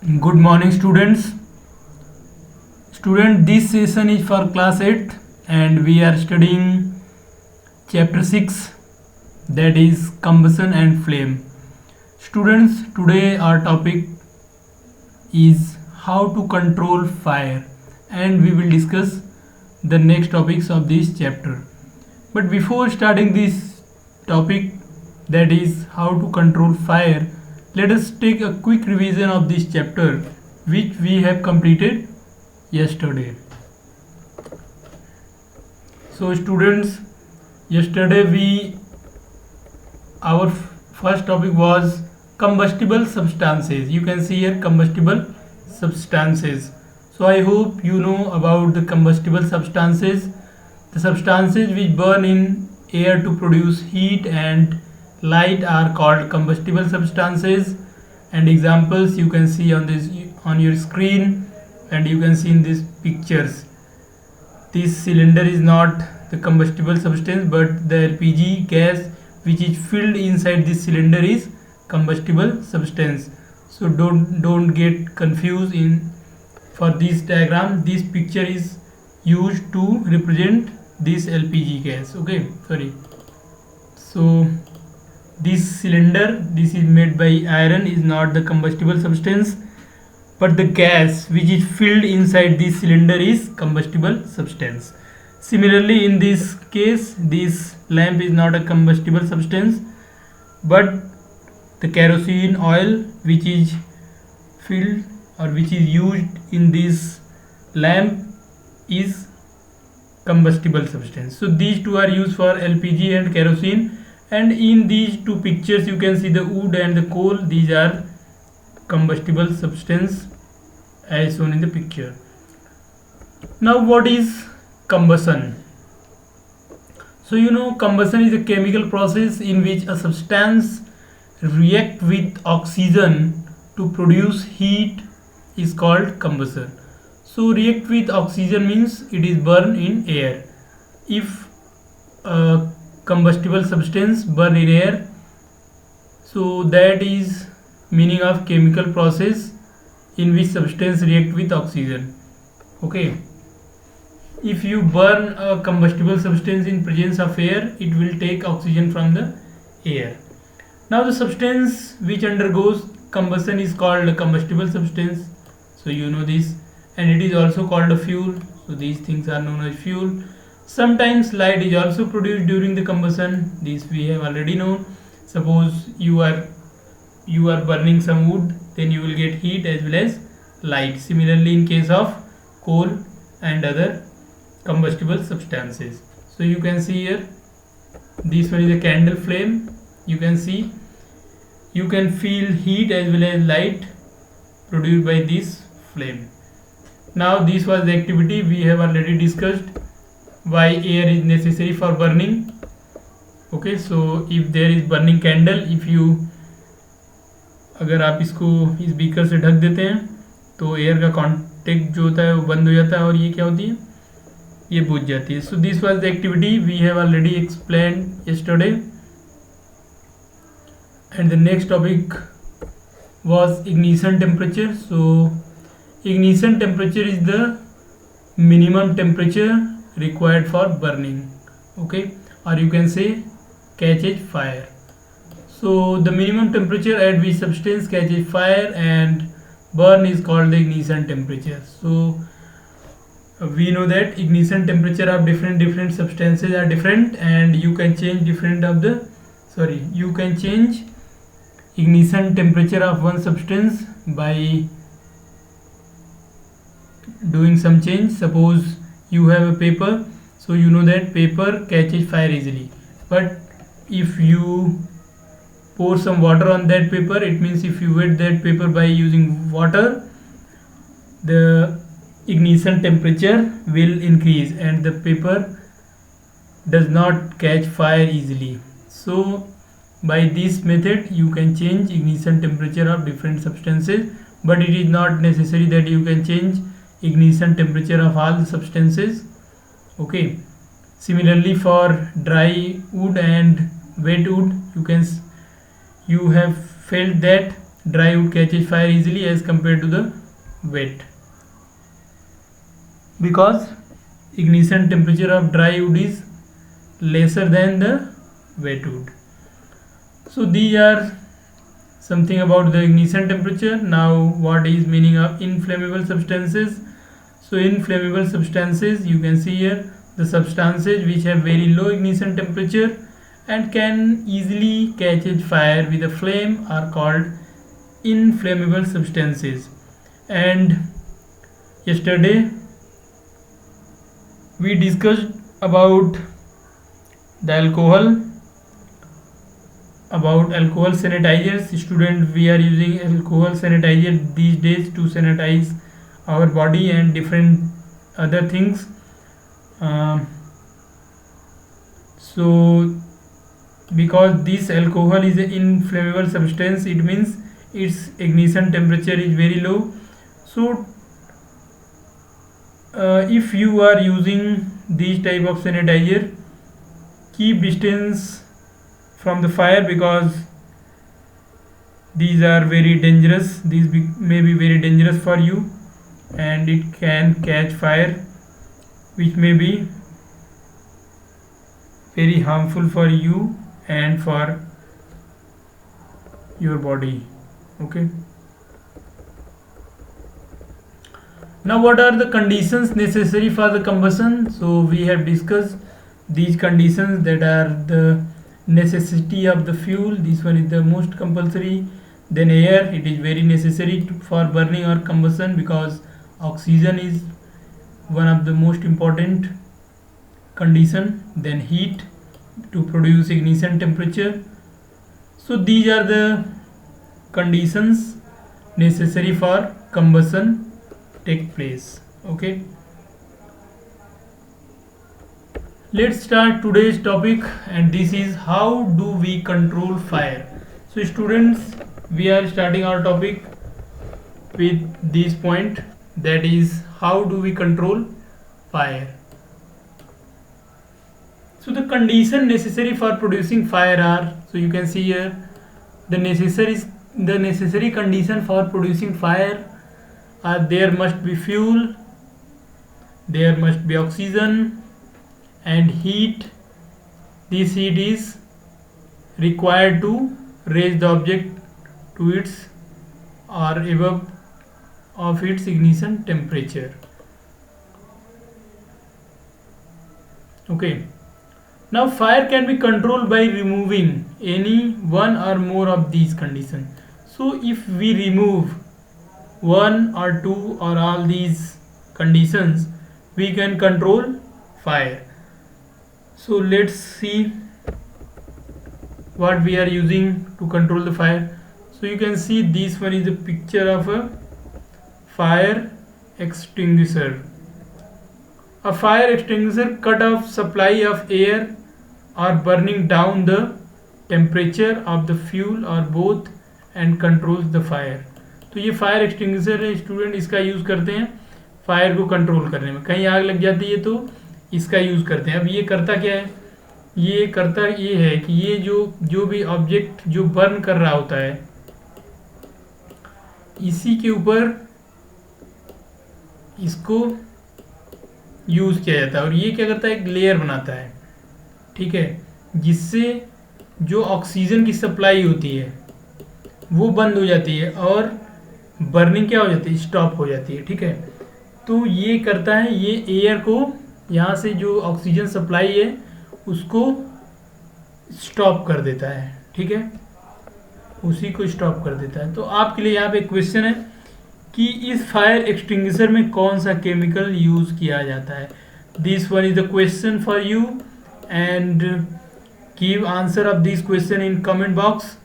Good morning, students. This session is for class 8 and we are studying chapter 6, that is combustion and flame. Students, today our topic is how to control fire and we will discuss the next topics of this chapter. But before starting this topic, that is how to control fire, let us take a quick revision of this chapter which we have completed yesterday. So students, yesterday our first topic was combustible substances. You can see here combustible substances. So I hope you know about the combustible substances, the substances which burn in air to produce heat and light are called combustible substances, and examples you can see on your screen, and you can see in these pictures. This cylinder is not the combustible substance, but the LPG gas which is filled inside this cylinder is combustible substance. So don't get confused in for this diagram. This picture is used to represent this LPG gas. Okay, sorry. So this cylinder, this is made by iron, is not the combustible substance, but the gas which is filled inside this cylinder is combustible substance. Similarly, in this case, this lamp is not a combustible substance, but the kerosene oil which is filled or which is used in this lamp is combustible substance. So these two are used for LPG and kerosene, and in these two pictures you can see the wood and the coal. These are combustible substance as shown in the picture. Now what is combustion? So you know, combustion is a chemical process in which a substance react with oxygen to produce heat is called combustion. So react with oxygen means it is burned in air. If a combustible substance burn in air, so that is meaning of chemical process in which substance react with oxygen. Okay, if you burn a combustible substance in presence of air, it will take oxygen from the air. Now the substance which undergoes combustion is called a combustible substance, so you know this, and it is also called a fuel. So these things are known as fuel. Sometimes light is also produced during the combustion. This we have already known. Suppose you are burning some wood, then you will get heat as well as light. Similarly, in case of coal and other combustible substances. So you can see here, this one is a candle flame. You can see, you can feel heat as well as light produced by this flame. Now this was the activity we have already discussed, why air is necessary for burning. Okay, so if there is burning candle, if you अगर आप इसको इस beaker से ढक देते हैं तो air का कांटेक्ट जो होता है वो बंद हो जाता है और ये क्या होती है, ये बुझ जाती है. So this was the activity we have already explained yesterday, and the next topic was ignition temperature. So ignition temperature is the minimum temperature required for burning, okay, or you can say catches fire. So the minimum temperature at which substance catches fire and burn is called the ignition temperature. So we know that ignition temperature of different substances are different, and you can change you can change ignition temperature of one substance by doing some change. Suppose you have a paper, so you know that paper catches fire easily, but if you pour some water on that paper, it means if you wet that paper by using water, the ignition temperature will increase and the paper does not catch fire easily. So by this method you can change ignition temperature of different substances, but it is not necessary that you can change ignition temperature of all the substances. Okay, similarly for dry wood and wet wood, you have felt that dry wood catches fire easily as compared to the wet, because ignition temperature of dry wood is lesser than the wet wood. So these are something about the ignition temperature. Now what is meaning of inflammable substances? So inflammable substances, you can see here, the substances which have very low ignition temperature and can easily catch fire with a flame are called inflammable substances. And yesterday we discussed about the alcohol sanitizers. Student, we are using alcohol sanitizer these days to sanitize our body and different other things. So because this alcohol is an inflammable substance, it means its ignition temperature is very low. So if you are using this type of sanitizer, keep distance from the fire, because these are very dangerous. These may be very dangerous for you and it can catch fire, which may be very harmful for you and for your body. Okay, now what are the conditions necessary for the combustion? So we have discussed these conditions, that are the necessity of the fuel. This one is the most compulsory. Then air, it is very necessary for burning or combustion, because oxygen is one of the most important condition. Then heat, to produce ignition temperature. So these are the conditions necessary for combustion take place. Okay, let's start today's topic, and this is how do we control fire. So students, we are starting our topic with this point, that is how do we control fire. So the condition necessary for producing fire are, so you can see here, the necessary condition for producing fire are: there must be fuel, there must be oxygen, and heat. This heat is required to raise the object to its or above of its ignition temperature. Okay, now fire can be controlled by removing any one or more of these conditions. So if we remove one or two or all these conditions, we can control fire. So let's see what we are using to control the fire. So you can see this one is a picture of a fire extinguisher. A fire extinguisher cut off supply of air or burning down the temperature of the fuel or both and controls the fire. तो ये fire extinguisher है student, इसका use करते हैं fire को control करने में। कहीं आग लग जाती है तो इसका यूज़ करते हैं। अब ये करता क्या है, ये करता ये है कि ये जो भी ऑब्जेक्ट जो बर्न कर रहा होता है, इसी के ऊपर इसको यूज़ किया जाता है और ये क्या करता है, एक लेयर बनाता है, ठीक है, जिससे जो ऑक्सीजन की सप्लाई होती है वो बंद हो जाती है और बर्निंग क्या हो जाती है, स्टॉप हो जाती है, ठीक है। तो ये करता है, ये एयर को यहाँ से जो ऑक्सीजन सप्लाई है उसको स्टॉप कर देता है, ठीक है, उसी को स्टॉप कर देता है। तो आपके लिए यहाँ पे क्वेश्चन है कि इस फायर एक्सटिंग्विशर में कौन सा केमिकल यूज़ किया जाता है। This one is the question for you and give answer of this question in comment box.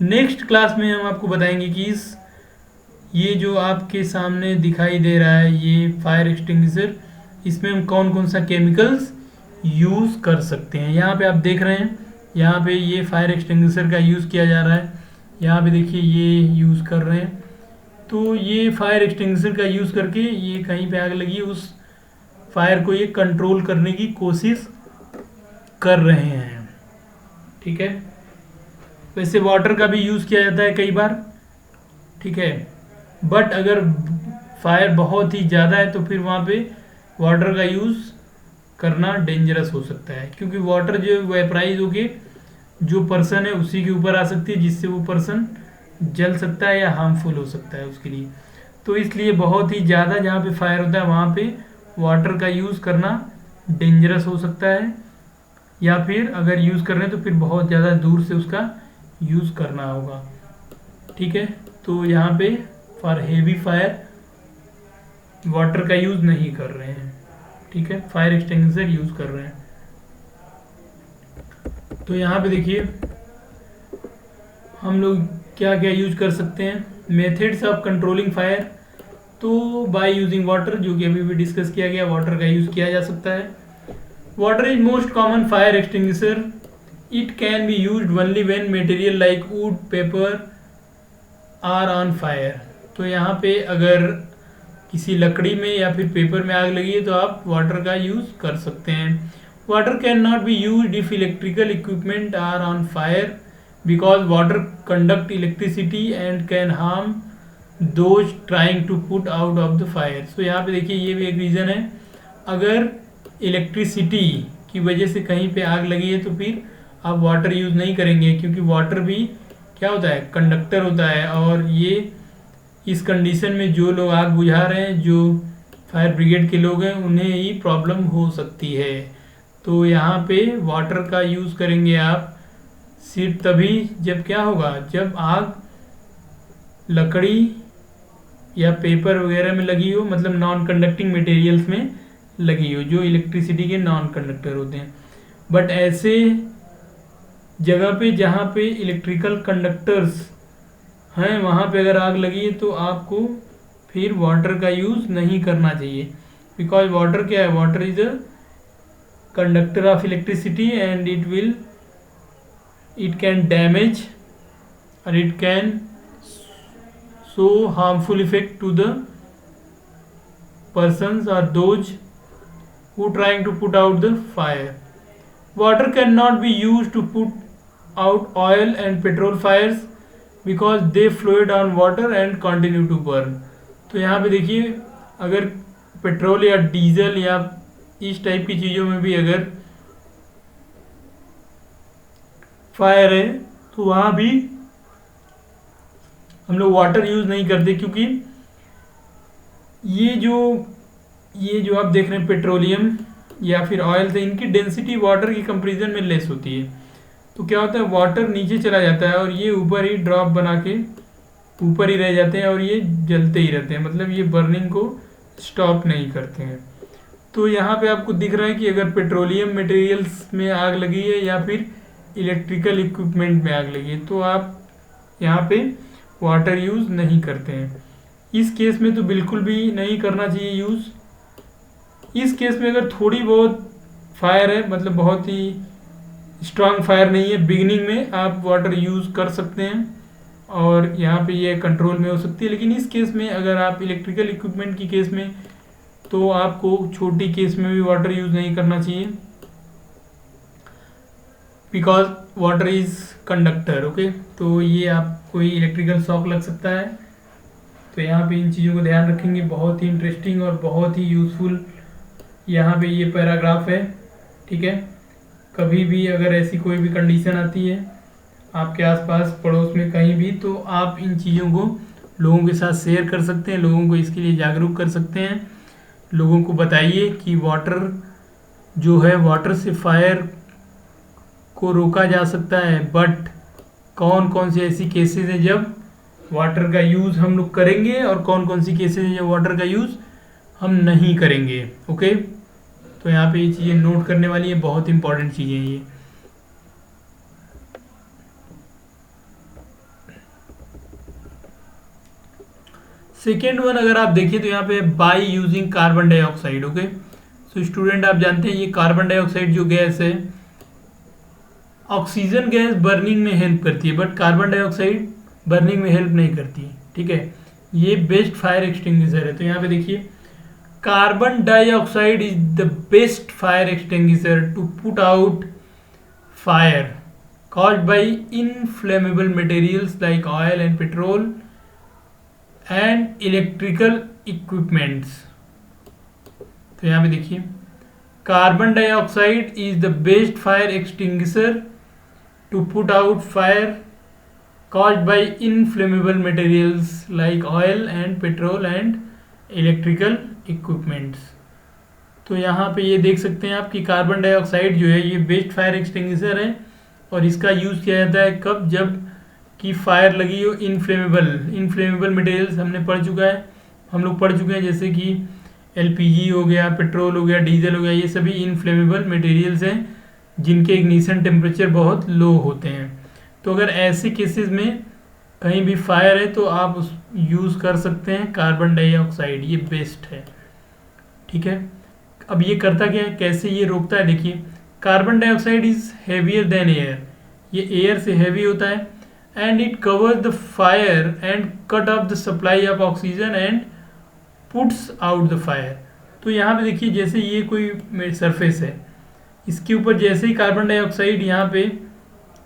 Next class में हम आपको बताएंगे कि ये जो आपके सामने दिखाई दे रहा है ये फायर एक्सटिंग्विशर, इसमें हम कौन कौन सा केमिकल्स यूज़ कर सकते हैं। यहाँ पे आप देख रहे हैं, यहाँ पे ये फायर एक्सटिंग्विशर का यूज़ किया जा रहा है, यहाँ पे देखिए ये यूज़ कर रहे हैं। तो ये फायर एक्सटिंग्विशर का यूज़ करके ये कहीं पे आग लगी उस फायर को ये कंट्रोल करने की कोशिश कर रहे हैं, ठीक है। वैसे वाटर का भी यूज़ किया जाता है कई बार, ठीक है। बट अगर फायर बहुत ही ज़्यादा है तो फिर वहाँ पे वाटर का यूज़ करना डेंजरस हो सकता है, क्योंकि वाटर जो वेपराइज होके जो पर्सन है उसी के ऊपर आ सकती है, जिससे वो पर्सन जल सकता है या हार्मफुल हो सकता है उसके लिए। तो इसलिए बहुत ही ज़्यादा जहाँ पे फायर होता है वहाँ पे वाटर का यूज़ करना डेंजरस हो सकता है, या फिर अगर यूज़ कर रहे हैं तो फिर बहुत ज़्यादा दूर से उसका यूज़ करना होगा। ठीक है, तो यहाँ पे फॉर हेवी फायर वाटर का यूज़ नहीं कर रहे हैं। ठीक है, फायर एक्सटिंग्विशर यूज़ कर रहे हैं। तो यहाँ पे देखिए हम लोग क्या क्या यूज कर सकते हैं। मेथड्स ऑफ कंट्रोलिंग फायर, तो बाय यूजिंग वाटर, जो कि अभी भी डिस्कस किया गया, वाटर का यूज़ किया जा सकता है। Water is most common fire extinguisher. It can be used only when material like wood, paper are on fire. तो यहाँ पे अगर किसी लकड़ी में या फिर पेपर में आग लगी है तो आप वाटर का यूज़ कर सकते हैं। Water can not be used if electrical equipment are on fire because water conduct electricity and can harm those trying to put out of the fire. So यहाँ पे देखिए ये भी एक रीज़न है, अगर इलेक्ट्रिसिटी की वजह से कहीं पे आग लगी है तो फिर आप वाटर यूज़ नहीं करेंगे, क्योंकि वाटर भी क्या होता है, कंडक्टर होता है। और ये इस कंडीशन में जो लोग आग बुझा रहे हैं, जो फायर ब्रिगेड के लोग हैं, उन्हें ही प्रॉब्लम हो सकती है। तो यहाँ पे वाटर का यूज़ करेंगे आप सिर्फ तभी जब क्या होगा, जब आग लकड़ी या पेपर वगैरह में लगी हो, मतलब नॉन कंडक्टिंग मटेरियल्स में लगी हो, जो इलेक्ट्रिसिटी के नॉन कंडक्टर होते हैं। बट ऐसे जगह पे जहाँ पे इलेक्ट्रिकल कंडक्टर्स हैं, वहाँ पे अगर आग लगी है तो आपको फिर वाटर का यूज़ नहीं करना चाहिए, बिकॉज वाटर क्या है, water is a conductor of electricity and it can damage or it can show harmful effect to the persons or those who trying to put out the fire. Water cannot be used to put out oil and petrol fires because they float on water and continue to burn. तो यहाँ पे देखिए अगर petrol या diesel या इस type की चीज़ों में भी अगर फायर है तो वहाँ भी हम लोग वाटर यूज़ नहीं करते, क्योंकि ये जो आप देख रहे हैं पेट्रोलियम या फिर ऑयल से, इनकी डेंसिटी वाटर की कंपैरिजन में लेस होती है। तो क्या होता है, वाटर नीचे चला जाता है और ये ऊपर ही ड्रॉप बना के ऊपर ही रह जाते हैं और ये जलते ही रहते हैं, मतलब ये बर्निंग को स्टॉप नहीं करते हैं। तो यहाँ पे आपको दिख रहा है कि अगर पेट्रोलियम मटेरियल्स में आग लगी है या फिर इलेक्ट्रिकल इक्विपमेंट में आग लगी तो आप यहाँ पे वाटर यूज़ नहीं करते हैं। इस केस में तो बिल्कुल भी नहीं करना चाहिए यूज़। इस केस में अगर थोड़ी बहुत फायर है, मतलब बहुत ही स्ट्रांग फायर नहीं है, बिगिनिंग में आप वाटर यूज़ कर सकते हैं और यहाँ पे ये कंट्रोल में हो सकती है। लेकिन इस केस में अगर आप इलेक्ट्रिकल इक्विपमेंट की केस में, तो आपको छोटी केस में भी वाटर यूज़ नहीं करना चाहिए, because water is conductor. Okay, तो ये आपको इलेक्ट्रिकल शॉक लग सकता है। तो यहाँ पे इन चीज़ों को ध्यान रखेंगे, बहुत ही इंटरेस्टिंग और बहुत ही यूज़फुल यहाँ पे ये पैराग्राफ है। ठीक है, कभी भी अगर ऐसी कोई भी कंडीशन आती है आपके आसपास पड़ोस में कहीं भी, तो आप इन चीज़ों को लोगों के साथ शेयर कर सकते हैं, लोगों को इसके लिए जागरूक कर सकते हैं। लोगों को बताइए कि वाटर जो है, वाटर से फायर को रोका जा सकता है, बट कौन कौन सी ऐसी केसेस हैं जब वाटर का यूज़ हम लोग करेंगे और कौन कौन सी केसेस हैं जब वाटर का यूज़ हम नहीं करेंगे। ओके, तो यहाँ पे ये चीज़ें नोट करने वाली है, बहुत इंपॉर्टेंट चीज़ें हैं ये। सेकेंड वन अगर आप देखिए तो यहाँ पे by using carbon dioxide. Okay, so student आप जानते हैं ये कार्बन डाइऑक्साइड जो गैस है, ऑक्सीजन गैस बर्निंग में हेल्प करती है, बट कार्बन डाइऑक्साइड बर्निंग में हेल्प नहीं करती। ठीक है, ये बेस्ट फायर एक्सटिंग्विशर है। तो यहाँ पे देखिए carbon dioxide is the best fire extinguisher to put out fire caused by inflammable materials like oil and petrol and electrical equipments. तो यहाँ पे देखिए, carbon dioxide is the best fire extinguisher to put out fire caused by inflammable materials like oil and petrol and electrical equipments। तो यहाँ पे ये देख सकते हैं आप कि कार्बन डाइऑक्साइड जो है ये बेस्ट फायर एक्सटिंग्विशर है, और इसका यूज़ किया जाता है कब, जब कि फायर लगी हो इनफ्लेमेबल मटेरियल्स हमने पढ़ चुका है, हम लोग पढ़ चुके हैं, जैसे कि एलपीजी हो गया, पेट्रोल हो गया, डीजल हो गया, ये सभी इनफ्लेमेबल मटेरियल्स हैं जिनके इग्निशन टेम्परेचर बहुत लो होते हैं। तो अगर ऐसे केसेस में कहीं भी फायर है तो आप उस यूज़ कर सकते हैं कार्बन डाइऑक्साइड, ये बेस्ट है। ठीक है, अब ये करता क्या है, कैसे ये रोकता है, देखिए carbon dioxide is heavier than air, ये एयर से हैवी होता है, and it covers the fire and cut off the supply of oxygen and puts out the fire. तो यहाँ पे देखिए, जैसे ये कोई सरफेस है, इसके ऊपर जैसे ही कार्बन डाइऑक्साइड यहाँ पे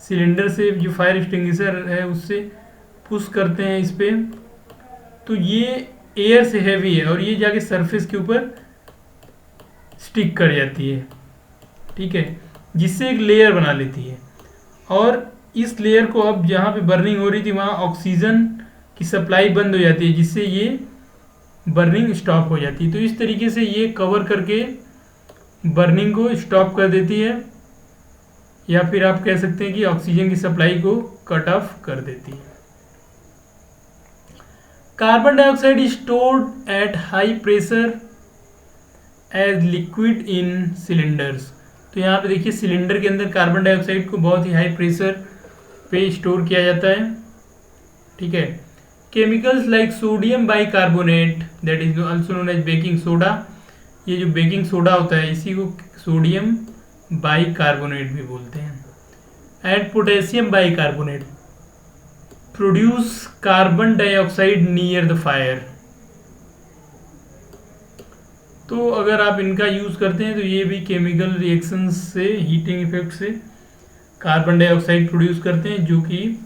सिलेंडर से जो फायर एक्सटिंग्विशर है उससे पुश करते हैं इस पे, तो ये एयर से हैवी है और ये जाके सरफेस के ऊपर स्टिक कर जाती है। ठीक है, जिससे एक लेयर बना लेती है, और इस लेयर को अब जहाँ पे बर्निंग हो रही थी वहाँ ऑक्सीजन की सप्लाई बंद हो जाती है, जिससे ये बर्निंग स्टॉप हो जाती है। तो इस तरीके से ये कवर करके बर्निंग को स्टॉप कर देती है, या फिर आप कह सकते हैं कि ऑक्सीजन की सप्लाई को कट ऑफ कर देती है। Carbon dioxide is stored at high pressure as liquid in cylinders. तो यहाँ पे देखिए, सिलेंडर के अंदर कार्बन डाइऑक्साइड को बहुत ही हाई प्रेशर पे स्टोर किया जाता है। ठीक है, chemicals like sodium bicarbonate, that is also known as baking soda, ये जो बेकिंग सोडा होता है इसी को सोडियम बाइकार्बोनेट भी बोलते हैं, and potassium bicarbonate produce carbon dioxide near the fire. तो अगर आप इनका यूज़ करते हैं तो ये भी केमिकल रिएक्शंस से, हीटिंग इफेक्ट से कार्बन डाइऑक्साइड प्रोड्यूस करते हैं, जो कि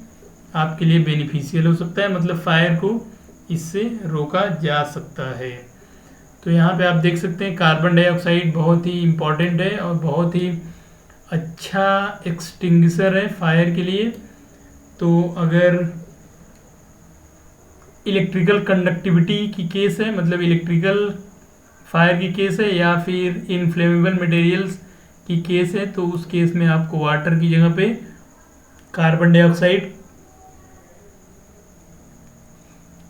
आपके लिए बेनिफिशियल हो सकता है, मतलब फायर को इससे रोका जा सकता है। तो यहाँ पे आप देख सकते हैं कार्बन डाइऑक्साइड बहुत ही इम्पॉर्टेंट है और बहुत ही अच्छा एक्सटिंग्विशर है फायर के लिए। तो अगर इलेक्ट्रिकल कंडक्टिविटी की केस है, मतलब इलेक्ट्रिकल फायर की केस है, या फिर इनफ्लेमेबल मटेरियल्स की केस है, तो उस केस में आपको वाटर की जगह पे carbon dioxide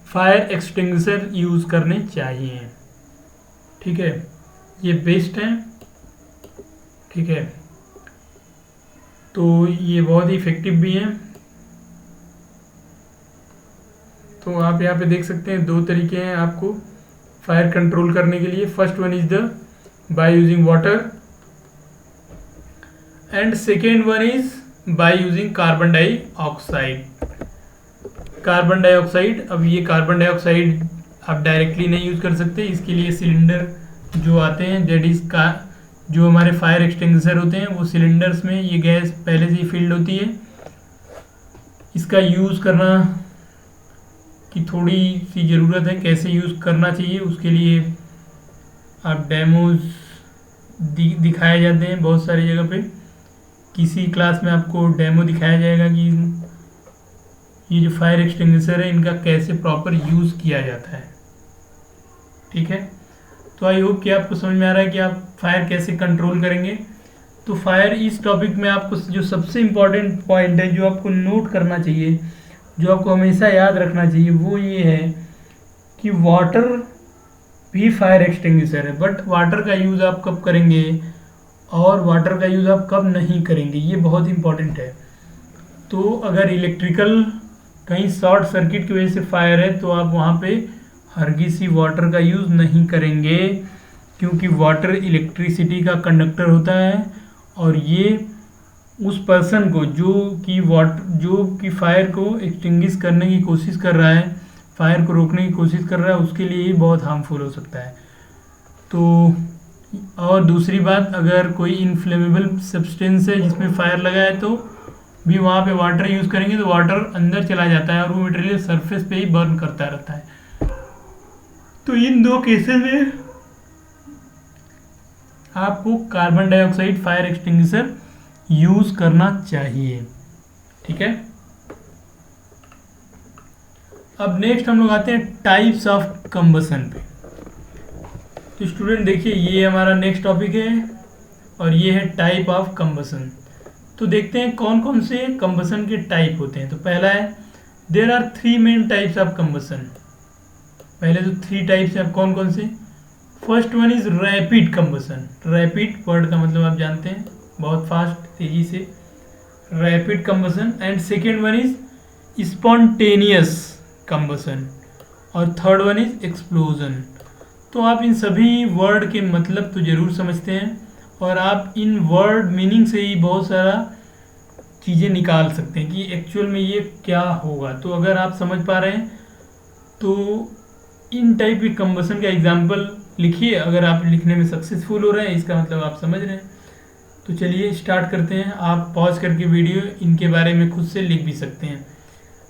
fire extinguisher use करने चाहिए। ठीक है, ये बेस्ट है। ठीक है, तो ये बहुत ही इफेक्टिव भी है। तो आप यहाँ पे देख सकते हैं दो तरीके हैं आपको फायर कंट्रोल करने के लिए। First one is the by using water, and second one is by using carbon dioxide. Carbon dioxide, अब ये कार्बन डाइऑक्साइड आप डायरेक्टली नहीं यूज़ कर सकते, इसके लिए सिलेंडर जो आते हैं, दैट इज का जो हमारे फायर एक्सटिंग्विशर होते हैं, वो सिलेंडर्स में ये गैस पहले से ही फिल्ड होती है। इसका यूज़ करना की थोड़ी सी ज़रूरत है, कैसे यूज़ करना चाहिए उसके लिए आप डेमोज दिखाए जाते हैं बहुत सारी जगह पे। किसी क्लास में आपको डेमो दिखाया जाएगा कि ये जो फायर एक्सटिंग्विशर है इनका कैसे प्रॉपर यूज़ किया जाता है। ठीक है, तो आई होप कि आपको समझ में आ रहा है कि आप फायर कैसे कंट्रोल करेंगे। तो फायर इस टॉपिक में आपको जो सबसे इम्पॉर्टेंट पॉइंट है, जो आपको नोट करना चाहिए, जो आपको हमेशा याद रखना चाहिए, वो ये है कि वाटर भी फायर एक्सटिंग्विशर है, बट वाटर का यूज़ आप कब करेंगे और वाटर का यूज़ आप कब नहीं करेंगे, ये बहुत इंपॉर्टेंट है। तो अगर इलेक्ट्रिकल कहीं शॉर्ट सर्किट की वजह से फायर है तो आप वहाँ पे हरगिज़ ही वाटर का यूज़ नहीं करेंगे, क्योंकि वाटर इलेक्ट्रिसिटी का कंडक्टर होता है, और ये उस पर्सन को जो कि फायर को एक्सटिंग्विश करने की कोशिश कर रहा है, फायर को रोकने की कोशिश कर रहा है, उसके लिए ही बहुत हार्मफुल हो सकता है। तो और दूसरी बात, अगर कोई इनफ्लेमेबल सब्सटेंस है जिसमें फायर लगा है तो भी वहाँ पे वाटर यूज़ करेंगे तो वाटर अंदर चला जाता है और वो मटेरियल सरफेस पे ही बर्न करता रहता है। तो इन दो केसेस में आपको carbon dioxide fire extinguisher use करना चाहिए। ठीक है, अब नेक्स्ट हम लोग आते हैं टाइप्स ऑफ कंबसन पे। तो स्टूडेंट देखिए, ये हमारा नेक्स्ट टॉपिक है और ये है टाइप ऑफ कंबसन। तो देखते हैं कौन कौन से कंबसन के टाइप होते हैं। तो पहला है, there are 3 main types of combustion. पहले तो 3 टाइप्स हैं, कौन कौन से। First one is rapid combustion. Rapid word का मतलब आप जानते हैं, बहुत फास्ट, तेजी से, rapid combustion. And second one is spontaneous combustion और थर्ड वन इज एक्सप्लोजन। तो आप इन सभी वर्ड के मतलब तो ज़रूर समझते हैं और आप इन वर्ड मीनिंग से ही बहुत सारा चीज़ें निकाल सकते हैं कि एक्चुअल में ये क्या होगा। तो अगर आप समझ पा रहे हैं तो इन टाइप के कंबसन का एग्जाम्पल लिखिए। अगर आप लिखने में सक्सेसफुल हो रहे हैं इसका मतलब आप समझ रहे हैं। तो चलिए स्टार्ट करते हैं। आप पॉज करके वीडियो इनके बारे में खुद से लिख भी सकते हैं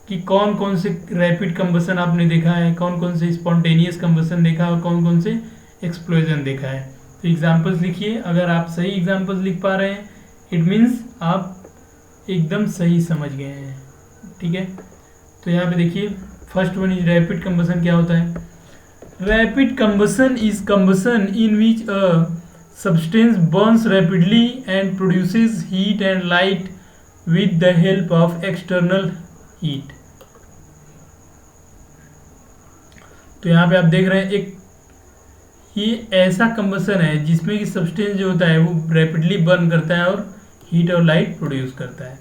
कि कौन कौन से रैपिड कंबसन आपने देखा है, कौन कौन से स्पॉन्टेनियस कंबसन देखा है और कौन कौन से एक्सप्लोजन देखा है। तो एग्जाम्पल्स लिखिए। अगर आप सही एग्जाम्पल्स लिख पा रहे हैं इट मीन्स आप एकदम सही समझ गए हैं। ठीक है, तो यहाँ पे देखिए first one is rapid combustion. क्या होता है? Rapid combustion is combustion in which a substance Burns rapidly and produces heat and light with the help of external heat. तो यहाँ पे आप देख रहे हैं एक ये ऐसा कंबसन है जिसमें कि सब्सटेंस जो होता है वो रैपिडली बर्न करता है और हीट और लाइट प्रोड्यूस करता है।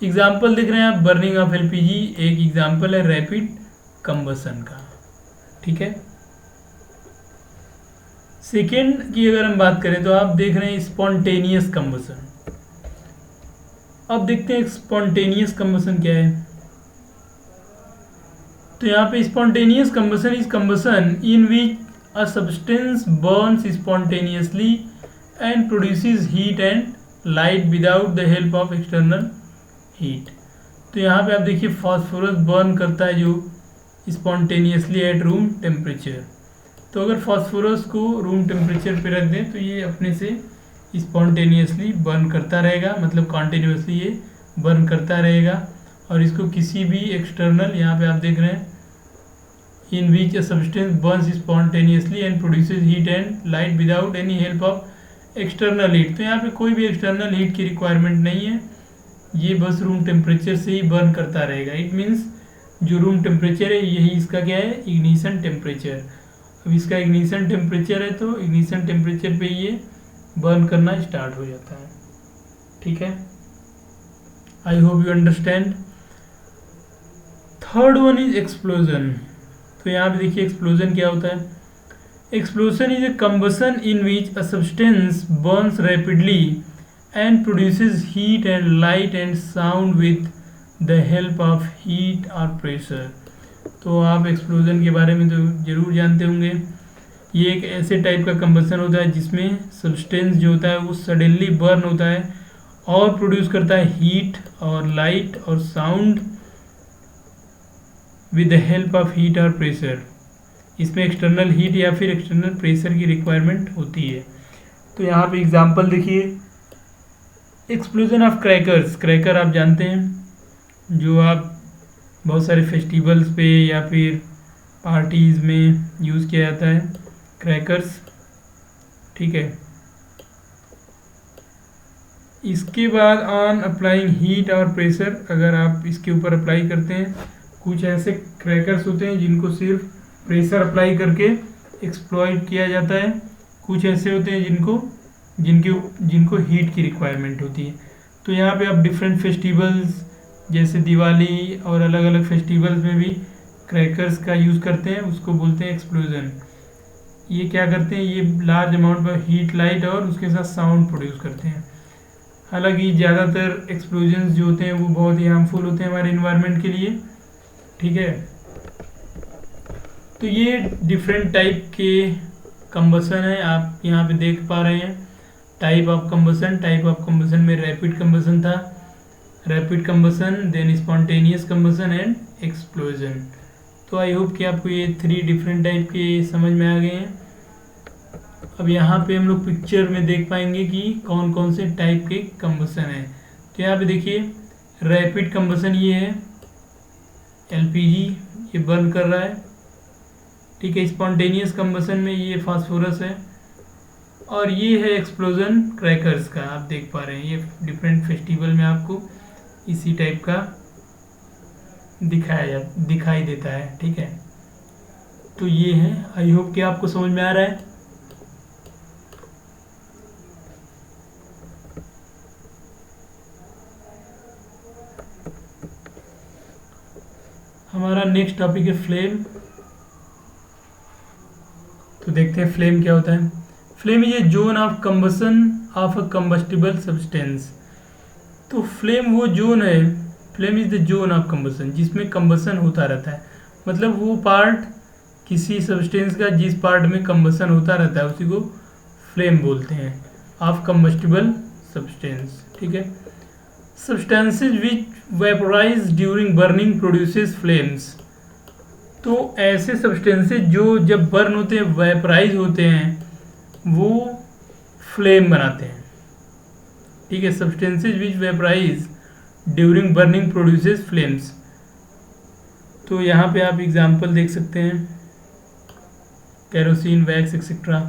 एग्जाम्पल देख रहे हैं आप, बर्निंग ऑफ एलपीजी एक एग्जाम्पल है रैपिड कंबसन का। ठीक है, सेकेंड की अगर हम बात करें तो आप देख रहे हैं स्पॉन्टेनियस कंबसन। अब देखते हैं स्पॉन्टेनियस कंबसन क्या है। तो यहाँ पे spontaneous combustion is combustion in which a substance burns spontaneously and produces heat and light without the help of external heat। तो यहाँ पे आप देखिए फास्फोरस बर्न करता है जो स्पॉन्टेनियसली एट रूम टेम्परेचर। तो अगर फास्फोरस को रूम टेम्परेचर पे रख दें तो ये अपने से स्पॉन्टेनियसली बर्न करता रहेगा, मतलब कॉन्टिन्यूसली ये बर्न करता रहेगा। और इसको किसी भी एक्सटर्नल, यहाँ पे आप देख रहे हैं in which a substance burns spontaneously and produces heat and light without any help of external heat। तो यहाँ पे कोई भी एक्सटर्नल हीट की रिक्वायरमेंट नहीं है, ये बस रूम टेम्परेचर से ही बर्न करता रहेगा। इट मीन्स जो रूम टेम्परेचर है यही इसका क्या है, इग्निशन टेम्परेचर। अब इसका इग्निशन टेम्परेचर है तो इग्निशन टेम्परेचर पे ये बर्न करना स्टार्ट हो जाता है। ठीक है, I hope you understand. Third one is explosion. तो यहाँ पे देखिए एक्सप्लोजन क्या होता है। Explosion is a combustion in which a substance Burns rapidly and produces heat and light and sound with the help of heat और pressure. तो आप एक्सप्लोजन के बारे में तो ज़रूर जानते होंगे। ये एक ऐसे टाइप का कंबसन होता है जिसमें सब्सटेंस जो होता है वो सडनली बर्न होता है और प्रोड्यूस करता है हीट और लाइट और sound with the help of heat और प्रेशर। इसमें एक्सटर्नल हीट या फिर एक्सटर्नल प्रेशर की रिक्वायरमेंट होती है। तो यहाँ पे एग्जांपल देखिए, एक्सप्लोजन ऑफ क्रैकर्स। क्रैकर आप जानते हैं जो आप बहुत सारे फेस्टिवल्स पे या फिर पार्टीज़ में यूज़ किया जाता है, क्रैकर्स। ठीक है, इसके बाद ऑन अप्लाइंग हीट और प्रेशर, अगर आप इसके ऊपर अप्लाई करते हैं, कुछ ऐसे क्रैकर्स होते हैं जिनको सिर्फ प्रेशर अप्लाई करके एक्सप्लॉइट किया जाता है, कुछ ऐसे होते हैं जिनको हीट की रिक्वायरमेंट होती है। तो यहाँ पे आप डिफरेंट फेस्टिवल्स जैसे दिवाली और अलग अलग फेस्टिवल्स में भी क्रैकर्स का यूज़ करते हैं, उसको बोलते हैं एक्सप्लोजन। ये क्या करते हैं, ये लार्ज अमाउंट पर हीट, लाइट और उसके साथ साउंड प्रोड्यूस करते हैं। हालांकि ज़्यादातर एक्सप्लोजन्स जो होते हैं वो बहुत ही हार्मफुल होते हैं हमारे इन्वायरमेंट के लिए। ठीक है, तो ये डिफरेंट टाइप के कंबसन है, आप यहाँ पे देख पा रहे हैं। टाइप ऑफ कंबसन में रैपिड कंबसन था, rapid combustion, then spontaneous combustion and explosion. तो आई होप कि आपको ये 3 डिफरेंट टाइप के समझ में आ गए हैं। अब यहाँ पे हम लोग पिक्चर में देख पाएंगे कि कौन कौन से टाइप के कंबसन हैं। तो यहाँ पे देखिए रैपिड कंबसन ये है, एलपीजी ये बर्न कर रहा है, ठीक है। स्पॉन्टेनियस कंबसन में ये फास्फोरस है, और ये है एक्सप्लोजन क्रैकर्स का। आप देख पा रहे हैं ये डिफरेंट फेस्टिवल में आपको इसी टाइप का दिखाई देता है, ठीक है। तो ये है, आई होप कि आपको समझ में आ रहा है। हमारा नेक्स्ट टॉपिक है फ्लेम। तो देखते हैं फ्लेम क्या होता है। Flame is a zone of combustion of a combustible substance. तो फ्लेम वो जोन है, flame is the zone of combustion, जिसमें कंबसन होता रहता है। मतलब वो पार्ट किसी सब्सटेंस का जिस पार्ट में कंबसन होता रहता है उसी को फ्लेम बोलते हैं, ऑफ कंबस्टिबल सब्सटेंस, ठीक है। Substances which vaporise during burning produces flames. तो ऐसे सब्सटेंसेज जो जब बर्न होते हैं, वेपोराइज होते हैं, वो फ्लेम बनाते हैं, ठीक है। Substances which vaporise during burning produces flames. तो यहाँ पे आप एग्जांपल देख सकते हैं, kerosene, wax etcetera.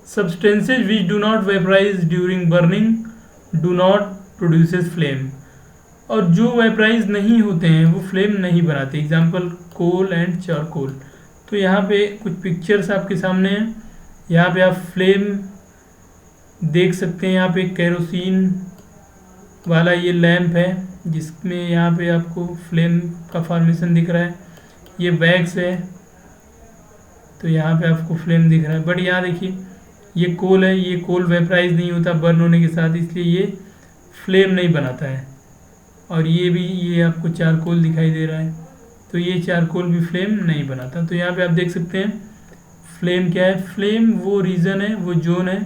Substances which do not vaporise during burning do not produces flame. और जो वेपोराइज नहीं होते हैं वो फ्लेम नहीं बनाते। Example coal and charcoal. तो यहाँ पे कुछ पिक्चर्स आपके सामने हैं। यहाँ पे आप फ्लेम देख सकते हैं। यहाँ पे केरोसिन वाला ये लैंप है जिसमें यहाँ पे आपको फ्लेम का फॉर्मेशन दिख रहा है। ये वैक्स है तो यहाँ पे आपको फ्लेम दिख रहा है। बट यहाँ देखिए ये कोल है, ये कोल वेपोराइज नहीं होता बर्न होने के साथ, इसलिए ये फ्लेम नहीं बनाता है। और ये भी, ये आपको चारकोल दिखाई दे रहा है, तो ये चारकोल भी फ्लेम नहीं बनाता। तो यहाँ पे आप देख सकते हैं फ्लेम क्या है। फ्लेम वो रीजन है, वो जोन है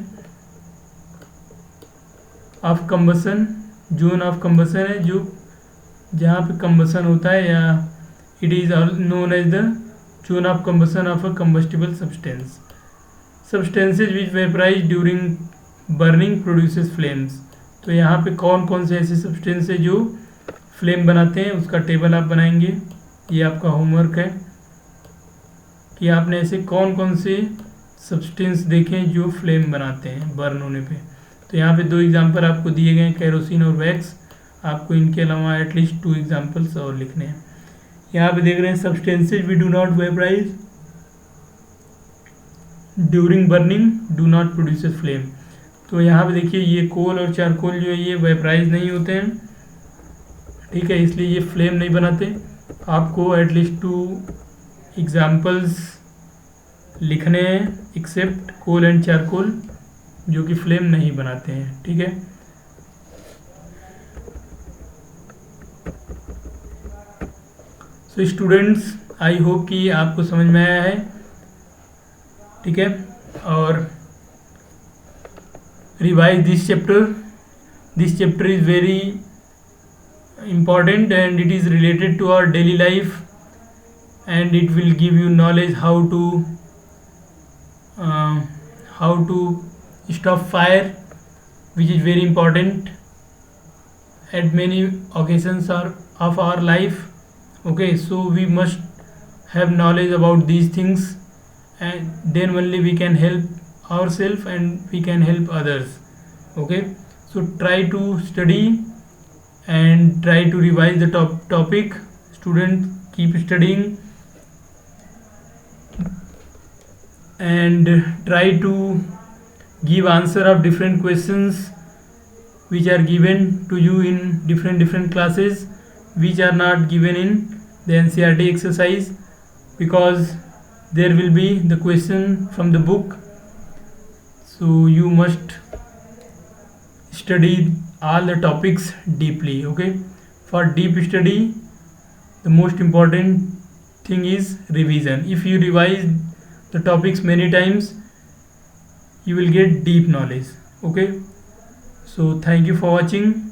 of combustion, zone of combustion है जो जहाँ पे कंबसन होता है, या it is known as the zone of combustion of a combustible substance. Substances which vaporise during burning produces flames. तो यहाँ पे कौन कौन से ऐसे सब्सटेंस है जो फ्लेम बनाते हैं उसका टेबल आप बनाएंगे। ये आपका होमवर्क है कि आपने ऐसे कौन कौन से सब्सटेंस देखें जो फ्लेम बनाते हैं बर्न होने पे। तो यहाँ पे 2 एग्जांपल आपको दिए गए हैं, केरोसिन और वैक्स। आपको इनके अलावा एटलीस्ट 2 एग्जांपल्स और लिखने हैं। यहाँ पे देख रहे हैं substances we do not vaporise during burning do not produces flame. तो यहाँ पे देखिए ये कोल और चारकोल जो है ये वेपोराइज नहीं होते हैं, ठीक है, इसलिए ये फ्लेम नहीं बनाते। आपको एटलीस्ट 2 एग्जांपल्स लिखने हैं एक्सेप्ट कोल एंड चारकोल जो कि फ्लेम नहीं बनाते हैं, ठीक है। सो स्टूडेंट्स, आई होप कि आपको समझ में आया है, ठीक है। और revise this chapter is very important and it is related to our daily life and it will give you knowledge how to stop fire, which is very important at many occasions of our life. Okay, so we must have knowledge about these things and then only we can help ourselves and we can help others. Okay, so try to study and try to revise the topic. Students, keep studying and try to give answer of different questions which are given to you in different classes, which are not given in the NCERT exercise, because there will be the question from the book. So you must study all the topics deeply. Okay, for deep study the most important thing is revision. If you revise the topics many times you will get deep knowledge. Okay, so thank you for watching.